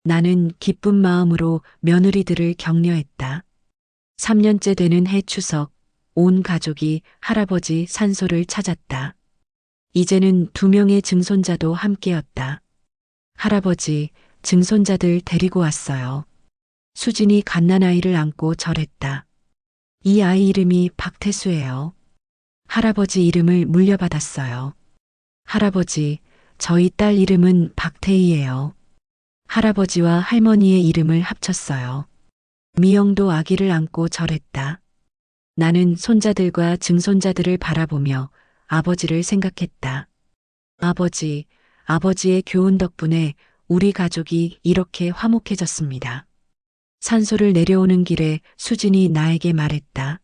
나는 기쁜 마음으로 며느리들을 격려했다. 3년째 되는 해 추석, 온 가족이 할아버지 산소를 찾았다. 이제는 2명의 증손자도 함께였다. 할아버지, 증손자들 데리고 왔어요. 수진이 갓난아이를 안고 절했다. 이 아이 이름이 박태수예요. 할아버지 이름을 물려받았어요. 할아버지, 저희 딸 이름은 박태희예요. 할아버지와 할머니의 이름을 합쳤어요. 미영도 아기를 안고 절했다. 나는 손자들과 증손자들을 바라보며 아버지를 생각했다. 아버지, 아버지의 교훈 덕분에 우리 가족이 이렇게 화목해졌습니다. 산소를 내려오는 길에 수진이 나에게 말했다.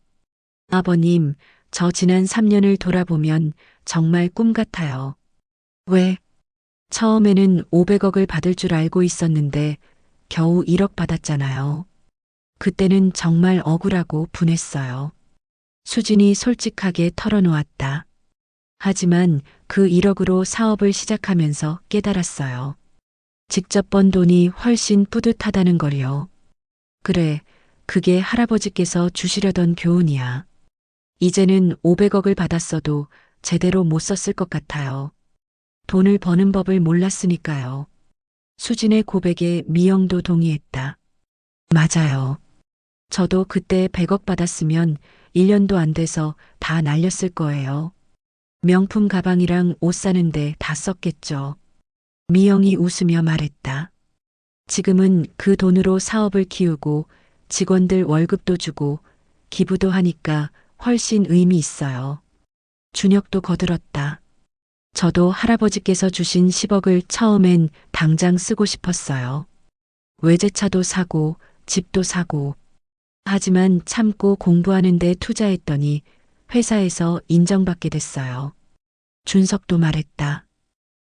아버님, 저 지난 3년을 돌아보면 정말 꿈 같아요. 왜? 처음에는 500억을 받을 줄 알고 있었는데 겨우 1억 받았잖아요. 그때는 정말 억울하고 분했어요. 수진이 솔직하게 털어놓았다. 하지만 그 1억으로 사업을 시작하면서 깨달았어요. 직접 번 돈이 훨씬 뿌듯하다는 걸요. 그래, 그게 할아버지께서 주시려던 교훈이야. 이제는 500억을 받았어도 제대로 못 썼을 것 같아요. 돈을 버는 법을 몰랐으니까요. 수진의 고백에 미영도 동의했다. 맞아요. 저도 그때 100억 받았으면 1년도 안 돼서 다 날렸을 거예요. 명품 가방이랑 옷 사는데 다 썼겠죠. 미영이 웃으며 말했다. 지금은 그 돈으로 사업을 키우고 직원들 월급도 주고 기부도 하니까 훨씬 의미 있어요. 준혁도 거들었다. 저도 할아버지께서 주신 10억을 처음엔 당장 쓰고 싶었어요. 외제차도 사고 집도 사고. 하지만 참고 공부하는 데 투자했더니 회사에서 인정받게 됐어요. 준석도 말했다.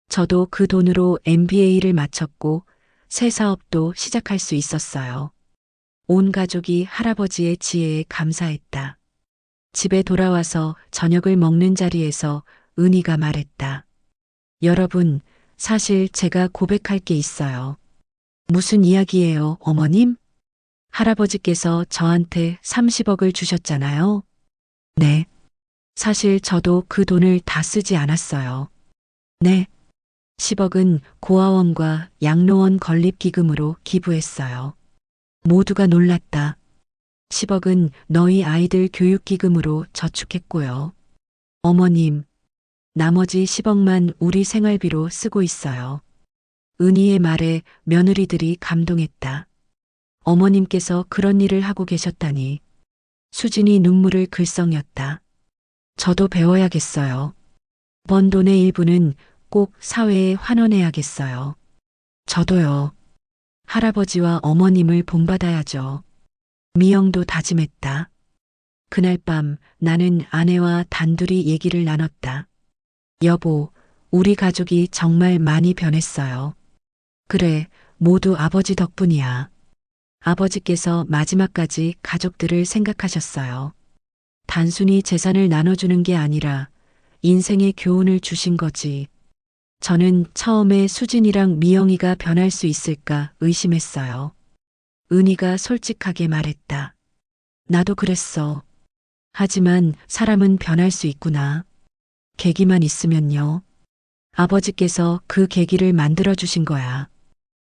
저도 그 돈으로 MBA를 마쳤고 새 사업도 시작할 수 있었어요. 온 가족이 할아버지의 지혜에 감사했다. 집에 돌아와서 저녁을 먹는 자리에서 은희가 말했다. 여러분, 사실 제가 고백할 게 있어요. 무슨 이야기예요, 어머님? 할아버지께서 저한테 30억을 주셨잖아요. 네. 사실 저도 그 돈을 다 쓰지 않았어요. 네. 10억은 고아원과 양로원 건립기금으로 기부했어요. 모두가 놀랐다. 10억은 너희 아이들 교육기금으로 저축했고요. 어머님, 나머지 10억만 우리 생활비로 쓰고 있어요. 은희의 말에 며느리들이 감동했다. 어머님께서 그런 일을 하고 계셨다니. 수진이 눈물을 글썽였다. 저도 배워야겠어요. 번 돈의 일부는 꼭 사회에 환원해야겠어요. 저도요. 할아버지와 어머님을 본받아야죠. 미영도 다짐했다. 그날 밤 나는 아내와 단둘이 얘기를 나눴다. 여보, 우리 가족이 정말 많이 변했어요. 그래, 모두 아버지 덕분이야. 아버지께서 마지막까지 가족들을 생각하셨어요. 단순히 재산을 나눠주는 게 아니라 인생의 교훈을 주신 거지. 저는 처음에 수진이랑 미영이가 변할 수 있을까 의심했어요. 은희가 솔직하게 말했다. 나도 그랬어. 하지만 사람은 변할 수 있구나. 계기만 있으면요. 아버지께서 그 계기를 만들어 주신 거야.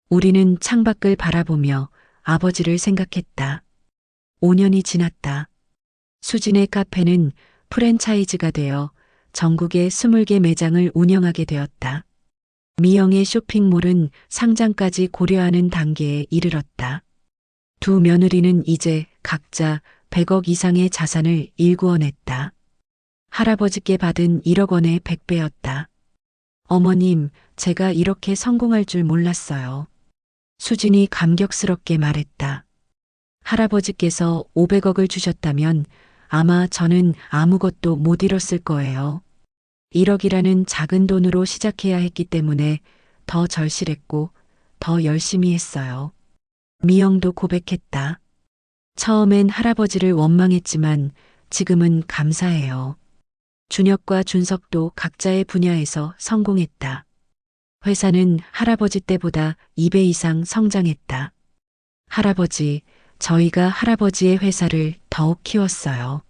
우리는 창밖을 바라보며 아버지를 생각했다. 5년이 지났다. 수진의 카페는 프랜차이즈가 되어 전국에 20개 매장을 운영하게 되었다. 미영의 쇼핑몰은 상장까지 고려하는 단계에 이르렀다. 두 며느리는 이제 각자 100억 이상의 자산을 일구어냈다. 할아버지께 받은 1억 원의 100배였다. 어머님, 제가 이렇게 성공할 줄 몰랐어요. 수진이 감격스럽게 말했다. 할아버지께서 500억을 주셨다면 아마 저는 아무것도 못 이뤘을 거예요. 1억이라는 작은 돈으로 시작해야 했기 때문에 더 절실했고 더 열심히 했어요. 미영도 고백했다. 처음엔 할아버지를 원망했지만 지금은 감사해요. 준혁과 준석도 각자의 분야에서 성공했다. 회사는 할아버지 때보다 2배 이상 성장했다. 할아버지, 저희가 할아버지의 회사를 더욱 키웠어요.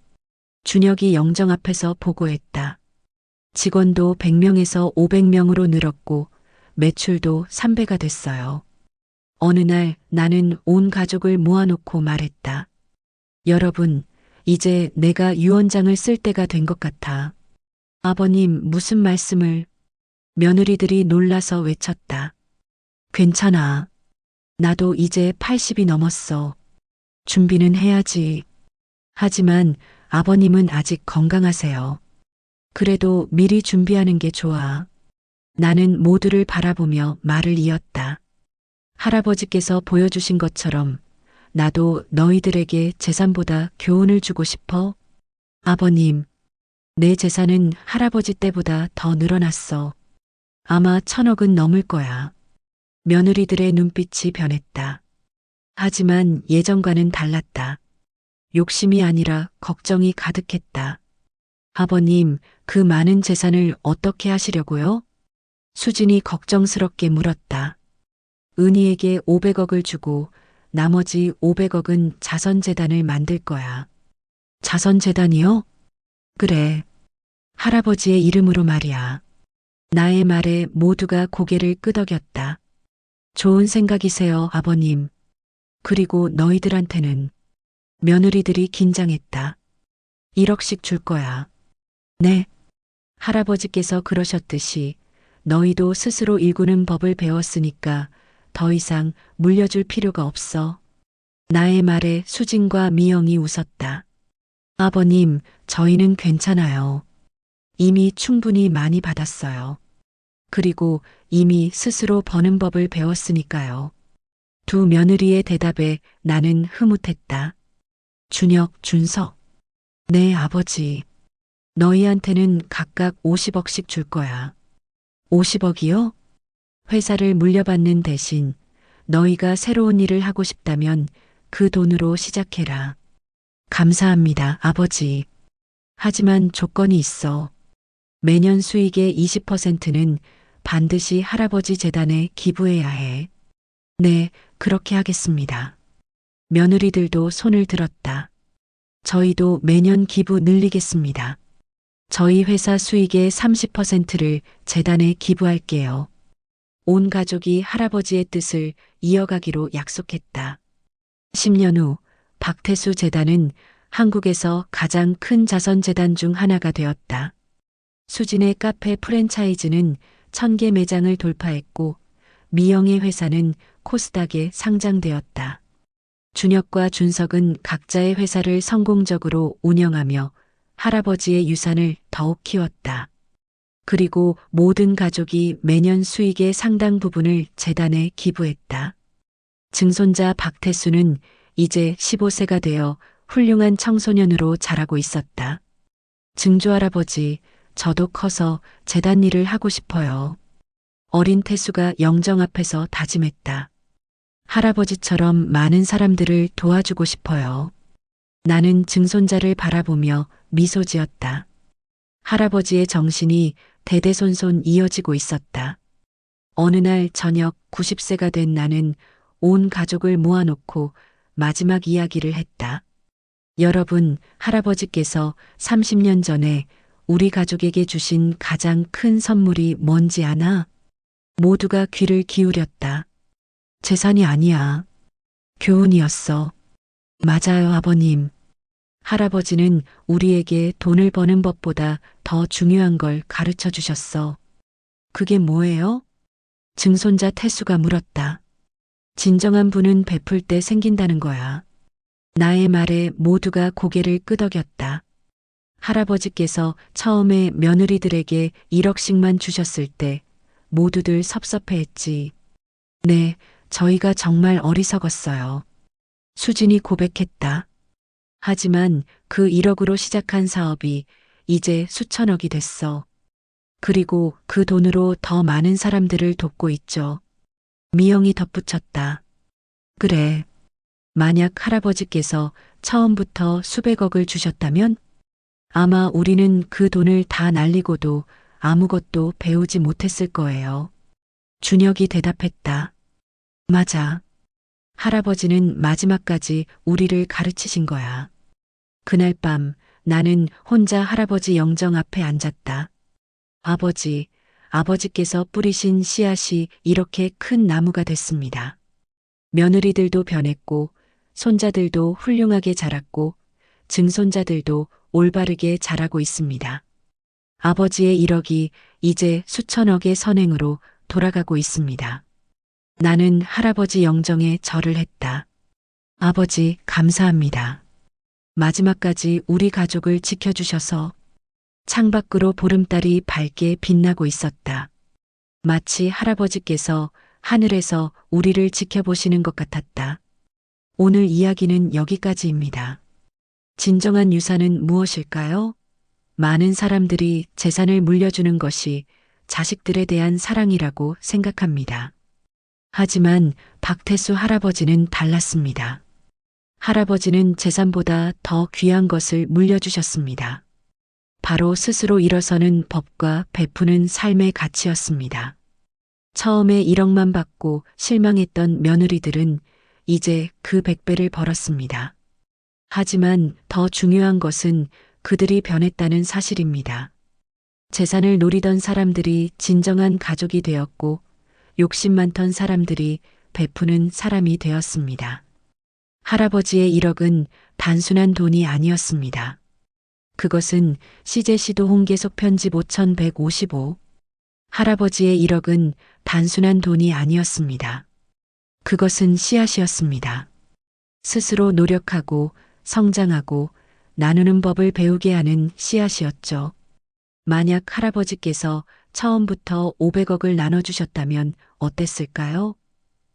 준혁이 영정 앞에서 보고했다. 직원도 100명에서 500명으로 늘었고 매출도 3배가 됐어요. 어느 날 나는 온 가족을 모아놓고 말했다. 여러분, 이제 내가 유언장을 쓸 때가 된 것 같아. 아버님, 무슨 말씀을? 며느리들이 놀라서 외쳤다. 괜찮아. 나도 이제 80이 넘었어. 준비는 해야지. 하지만 아버님은 아직 건강하세요. 그래도 미리 준비하는 게 좋아. 나는 모두를 바라보며 말을 이었다. 할아버지께서 보여주신 것처럼 나도 너희들에게 재산보다 교훈을 주고 싶어. 아버님, 내 재산은 할아버지 때보다 더 늘어났어. 아마 1,000억은 넘을 거야. 며느리들의 눈빛이 변했다. 하지만 예전과는 달랐다. 욕심이 아니라 걱정이 가득했다. 아버님, 그 많은 재산을 어떻게 하시려고요? 수진이 걱정스럽게 물었다. 은희에게 500억을 주고 나머지 500억은 자선재단을 만들 거야. 자선재단이요? 그래. 할아버지의 이름으로 말이야. 나의 말에 모두가 고개를 끄덕였다. 좋은 생각이세요, 아버님. 그리고 너희들한테는. 며느리들이 긴장했다. 1억씩 줄 거야. 네. 할아버지께서 그러셨듯이 너희도 스스로 일구는 법을 배웠으니까 더 이상 물려줄 필요가 없어. 나의 말에 수진과 미영이 웃었다. 아버님, 저희는 괜찮아요. 이미 충분히 많이 받았어요. 그리고 이미 스스로 버는 법을 배웠으니까요. 두 며느리의 대답에 나는 흐뭇했다. 준혁, 준석. 네, 아버지. 너희한테는 각각 50억씩 줄 거야. 50억이요? 회사를 물려받는 대신 너희가 새로운 일을 하고 싶다면 그 돈으로 시작해라. 감사합니다, 아버지. 하지만 조건이 있어. 매년 수익의 20%는 반드시 할아버지 재단에 기부해야 해. 네, 그렇게 하겠습니다. 며느리들도 손을 들었다. 저희도 매년 기부 늘리겠습니다. 저희 회사 수익의 30%를 재단에 기부할게요. 온 가족이 할아버지의 뜻을 이어가기로 약속했다. 10년 후 박태수 재단은 한국에서 가장 큰 자선재단 중 하나가 되었다. 수진의 카페 프랜차이즈는 1,000개 매장을 돌파했고 미영의 회사는 코스닥에 상장되었다. 준혁과 준석은 각자의 회사를 성공적으로 운영하며 할아버지의 유산을 더욱 키웠다. 그리고 모든 가족이 매년 수익의 상당 부분을 재단에 기부했다. 증손자 박태수는 이제 15세가 되어 훌륭한 청소년으로 자라고 있었다. 증조할아버지, 저도 커서 재단 일을 하고 싶어요. 어린 태수가 영정 앞에서 다짐했다. 할아버지처럼 많은 사람들을 도와주고 싶어요. 나는 증손자를 바라보며 미소 지었다. 할아버지의 정신이 대대손손 이어지고 있었다. 어느 날 저녁 90세가 된 나는 온 가족을 모아놓고 마지막 이야기를 했다. 여러분, 할아버지께서 30년 전에 우리 가족에게 주신 가장 큰 선물이 뭔지 아나? 모두가 귀를 기울였다. 재산이 아니야. 교훈이었어. 맞아요, 아버님. 할아버지는 우리에게 돈을 버는 법보다 더 중요한 걸 가르쳐 주셨어. 그게 뭐예요? 증손자 태수가 물었다. 진정한 분은 베풀 때 생긴다는 거야. 나의 말에 모두가 고개를 끄덕였다. 할아버지께서 처음에 며느리들에게 1억씩만 주셨을 때 모두들 섭섭해했지. 네, 저희가 정말 어리석었어요. 수진이 고백했다. 하지만 그 1억으로 시작한 사업이 이제 수천억이 됐어. 그리고 그 돈으로 더 많은 사람들을 돕고 있죠. 미영이 덧붙였다. 그래. 만약 할아버지께서 처음부터 수백억을 주셨다면 아마 우리는 그 돈을 다 날리고도 아무것도 배우지 못했을 거예요. 준혁이 대답했다. 맞아. 할아버지는 마지막까지 우리를 가르치신 거야. 그날 밤 나는 혼자 할아버지 영정 앞에 앉았다. 아버지께서 뿌리신 씨앗이 이렇게 큰 나무가 됐습니다. 며느리들도 변했고, 손자들도 훌륭하게 자랐고, 증손자들도 올바르게 자라고 있습니다. 아버지의 1억이 이제 수천억의 선행으로 돌아가고 있습니다. 나는 할아버지 영정에 절을 했다. 아버지, 감사합니다. 마지막까지 우리 가족을 지켜주셔서 창밖으로 보름달이 밝게 빛나고 있었다. 마치 할아버지께서 하늘에서 우리를 지켜보시는 것 같았다. 오늘 이야기는 여기까지입니다. 진정한 유산은 무엇일까요? 많은 사람들이 재산을 물려주는 것이 자식들에 대한 사랑이라고 생각합니다. 하지만 박태수 할아버지는 달랐습니다. 할아버지는 재산보다 더 귀한 것을 물려주셨습니다. 바로 스스로 일어서는 법과 베푸는 삶의 가치였습니다. 처음에 1억만 받고 실망했던 며느리들은 이제 그 100배를 벌었습니다. 하지만 더 중요한 것은 그들이 변했다는 사실입니다. 재산을 노리던 사람들이 진정한 가족이 되었고 욕심 많던 사람들이 베푸는 사람이 되었습니다. 할아버지의 1억은 단순한 돈이 아니었습니다. 그것은 시제시도 홍계속 편집 5155. 할아버지의 1억은 단순한 돈이 아니었습니다. 그것은 씨앗이었습니다. 스스로 노력하고 성장하고 나누는 법을 배우게 하는 씨앗이었죠. 만약 할아버지께서 처음부터 500억을 나눠주셨다면 어땠을까요?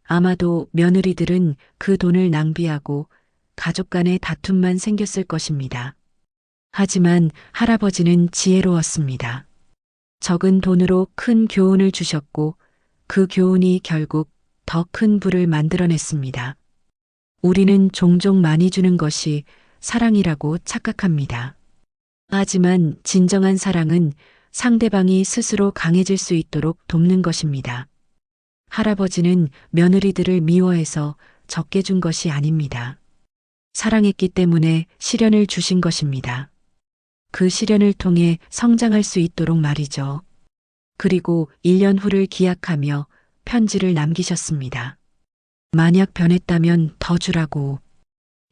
아마도 며느리들은 그 돈을 낭비하고 가족 간의 다툼만 생겼을 것입니다. 하지만 할아버지는 지혜로웠습니다. 적은 돈으로 큰 교훈을 주셨고 그 교훈이 결국 더 큰 부를 만들어냈습니다. 우리는 종종 많이 주는 것이 사랑이라고 착각합니다. 하지만 진정한 사랑은 상대방이 스스로 강해질 수 있도록 돕는 것입니다. 할아버지는 며느리들을 미워해서 적게 준 것이 아닙니다. 사랑했기 때문에 시련을 주신 것입니다. 그 시련을 통해 성장할 수 있도록 말이죠. 그리고 1년 후를 기약하며 편지를 남기셨습니다. 만약 변했다면 더 주라고.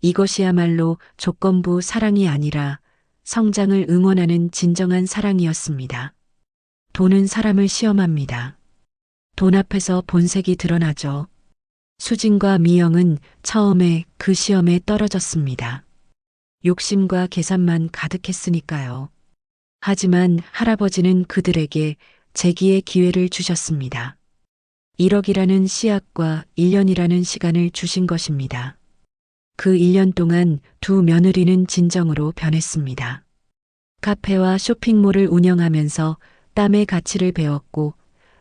이것이야말로 조건부 사랑이 아니라 성장을 응원하는 진정한 사랑이었습니다. 돈은 사람을 시험합니다. 돈 앞에서 본색이 드러나죠. 수진과 미영은 처음에 그 시험에 떨어졌습니다. 욕심과 계산만 가득했으니까요. 하지만 할아버지는 그들에게 재기의 기회를 주셨습니다. 1억이라는 씨앗과 1년이라는 시간을 주신 것입니다. 그 1년 동안 두 며느리는 진정으로 변했습니다. 카페와 쇼핑몰을 운영하면서 땀의 가치를 배웠고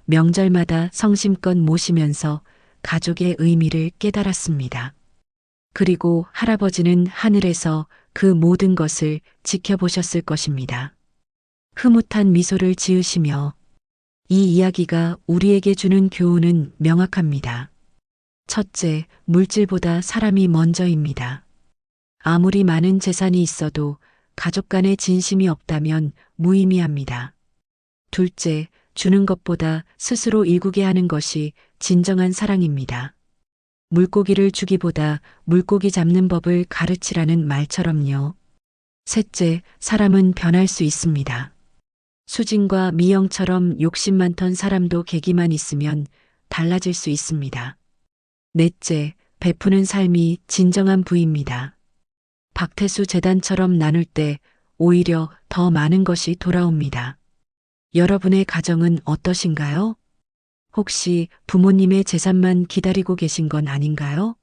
명절마다 성심껏 모시면서 가족의 의미를 깨달았습니다. 그리고 할아버지는 하늘에서 그 모든 것을 지켜보셨을 것입니다. 흐뭇한 미소를 지으시며 이 이야기가 우리에게 주는 교훈은 명확합니다. 첫째, 물질보다 사람이 먼저입니다. 아무리 많은 재산이 있어도 가족 간의 진심이 없다면 무의미합니다. 둘째, 주는 것보다 스스로 일구게 하는 것이 진정한 사랑입니다. 물고기를 주기보다 물고기 잡는 법을 가르치라는 말처럼요. 셋째, 사람은 변할 수 있습니다. 수진과 미영처럼 욕심 많던 사람도 계기만 있으면 달라질 수 있습니다. 넷째, 베푸는 삶이 진정한 부입니다. 박태수 재단처럼 나눌 때 오히려 더 많은 것이 돌아옵니다. 여러분의 가정은 어떠신가요? 혹시 부모님의 재산만 기다리고 계신 건 아닌가요?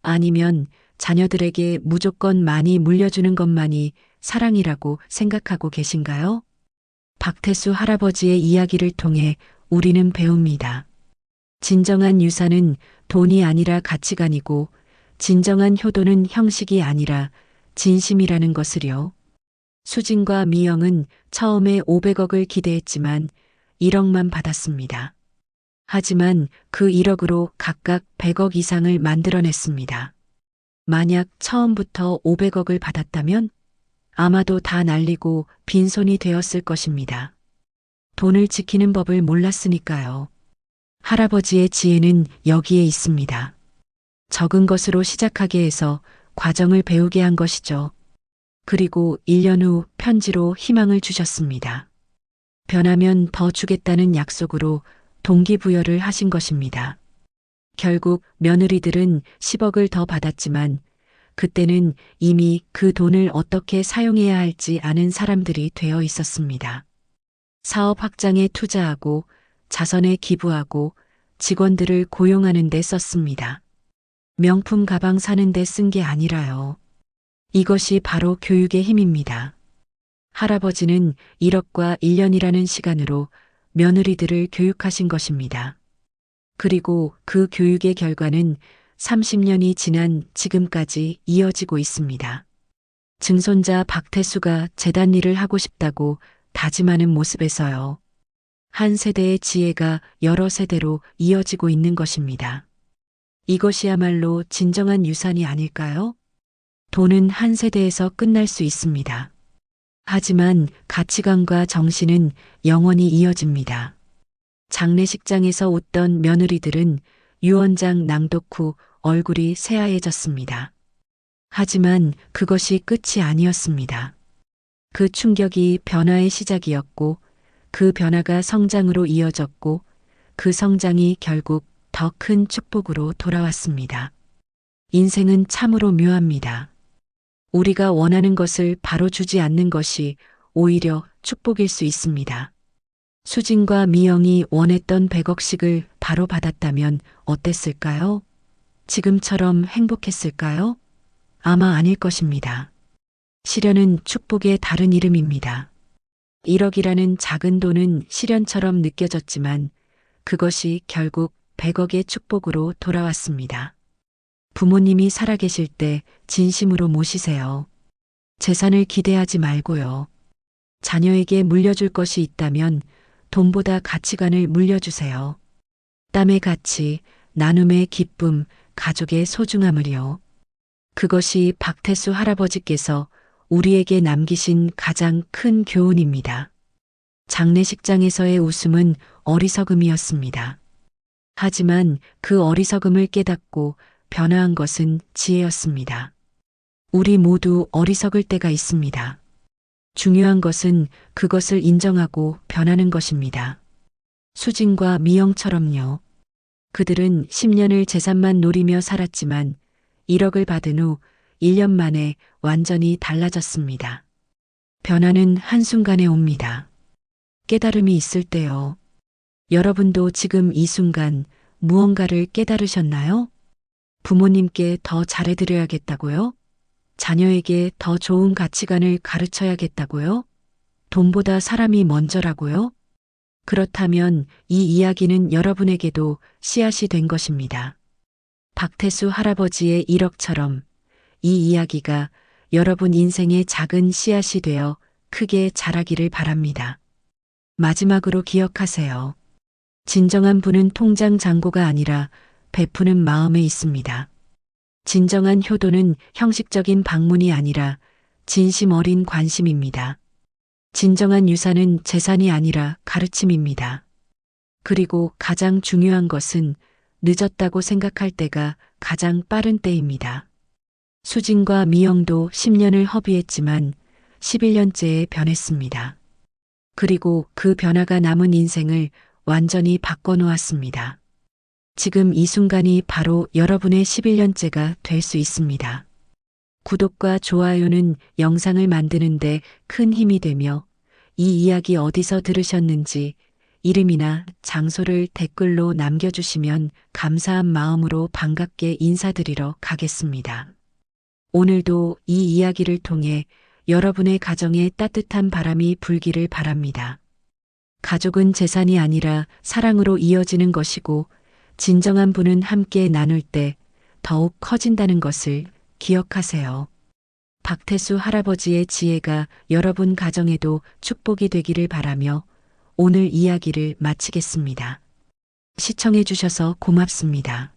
아니면 자녀들에게 무조건 많이 물려주는 것만이 사랑이라고 생각하고 계신가요? 박태수 할아버지의 이야기를 통해 우리는 배웁니다. 진정한 유산은 돈이 아니라 가치관이고 진정한 효도는 형식이 아니라 진심이라는 것을요. 수진과 미영은 처음에 500억을 기대했지만 1억만 받았습니다. 하지만 그 1억으로 각각 100억 이상을 만들어냈습니다. 만약 처음부터 500억을 받았다면 아마도 다 날리고 빈손이 되었을 것입니다. 돈을 지키는 법을 몰랐으니까요. 할아버지의 지혜는 여기에 있습니다. 적은 것으로 시작하게 해서 과정을 배우게 한 것이죠. 그리고 1년 후 편지로 희망을 주셨습니다. 변하면 더 주겠다는 약속으로 동기부여를 하신 것입니다. 결국 며느리들은 10억을 더 받았지만 그때는 이미 그 돈을 어떻게 사용해야 할지 아는 사람들이 되어 있었습니다. 사업 확장에 투자하고 자선에 기부하고 직원들을 고용하는 데 썼습니다. 명품 가방 사는 데 쓴 게 아니라요. 이것이 바로 교육의 힘입니다. 할아버지는 1억과 1년이라는 시간으로 며느리들을 교육하신 것입니다. 그리고 그 교육의 결과는 30년이 지난 지금까지 이어지고 있습니다. 증손자 박태수가 재단 일을 하고 싶다고 다짐하는 모습에서요. 한 세대의 지혜가 여러 세대로 이어지고 있는 것입니다. 이것이야말로 진정한 유산이 아닐까요? 돈은 한 세대에서 끝날 수 있습니다. 하지만 가치관과 정신은 영원히 이어집니다. 장례식장에서 웃던 며느리들은 유언장 낭독 후 얼굴이 새하얘졌습니다. 하지만 그것이 끝이 아니었습니다. 그 충격이 변화의 시작이었고 그 변화가 성장으로 이어졌고 그 성장이 결국 더 큰 축복으로 돌아왔습니다. 인생은 참으로 묘합니다. 우리가 원하는 것을 바로 주지 않는 것이 오히려 축복일 수 있습니다. 수진과 미영이 원했던 100억씩을 바로 받았다면 어땠을까요? 지금처럼 행복했을까요? 아마 아닐 것입니다. 시련은 축복의 다른 이름입니다. 1억이라는 작은 돈은 시련처럼 느껴졌지만 그것이 결국 100억의 축복으로 돌아왔습니다. 부모님이 살아계실 때 진심으로 모시세요. 재산을 기대하지 말고요. 자녀에게 물려줄 것이 있다면 돈보다 가치관을 물려주세요. 땀의 가치, 나눔의 기쁨, 가족의 소중함을요. 그것이 박태수 할아버지께서 우리에게 남기신 가장 큰 교훈입니다. 장례식장에서의 웃음은 어리석음이었습니다. 하지만 그 어리석음을 깨닫고 변화한 것은 지혜였습니다. 우리 모두 어리석을 때가 있습니다. 중요한 것은 그것을 인정하고 변하는 것입니다. 수진과 미영처럼요. 그들은 10년을 재산만 노리며 살았지만 1억을 받은 후 1년 만에 완전히 달라졌습니다. 변화는 한순간에 옵니다. 깨달음이 있을 때요. 여러분도 지금 이 순간 무언가를 깨달으셨나요? 부모님께 더 잘해드려야겠다고요? 자녀에게 더 좋은 가치관을 가르쳐야겠다고요? 돈보다 사람이 먼저라고요? 그렇다면 이 이야기는 여러분에게도 씨앗이 된 것입니다. 박태수 할아버지의 1억처럼 이 이야기가 여러분 인생의 작은 씨앗이 되어 크게 자라기를 바랍니다. 마지막으로 기억하세요. 진정한 부는 통장 잔고가 아니라 베푸는 마음에 있습니다. 진정한 효도는 형식적인 방문이 아니라 진심 어린 관심입니다. 진정한 유산은 재산이 아니라 가르침입니다. 그리고 가장 중요한 것은 늦었다고 생각할 때가 가장 빠른 때입니다. 수진과 미영도 10년을 허비했지만 11년째에 변했습니다. 그리고 그 변화가 남은 인생을 완전히 바꿔놓았습니다. 지금 이 순간이 바로 여러분의 11년째가 될 수 있습니다. 구독과 좋아요는 영상을 만드는데 큰 힘이 되며 이 이야기 어디서 들으셨는지 이름이나 장소를 댓글로 남겨주시면 감사한 마음으로 반갑게 인사드리러 가겠습니다. 오늘도 이 이야기를 통해 여러분의 가정에 따뜻한 바람이 불기를 바랍니다. 가족은 재산이 아니라 사랑으로 이어지는 것이고 진정한 분은 함께 나눌 때 더욱 커진다는 것을 기억하세요. 박태수 할아버지의 지혜가 여러분 가정에도 축복이 되기를 바라며 오늘 이야기를 마치겠습니다. 시청해 주셔서 고맙습니다.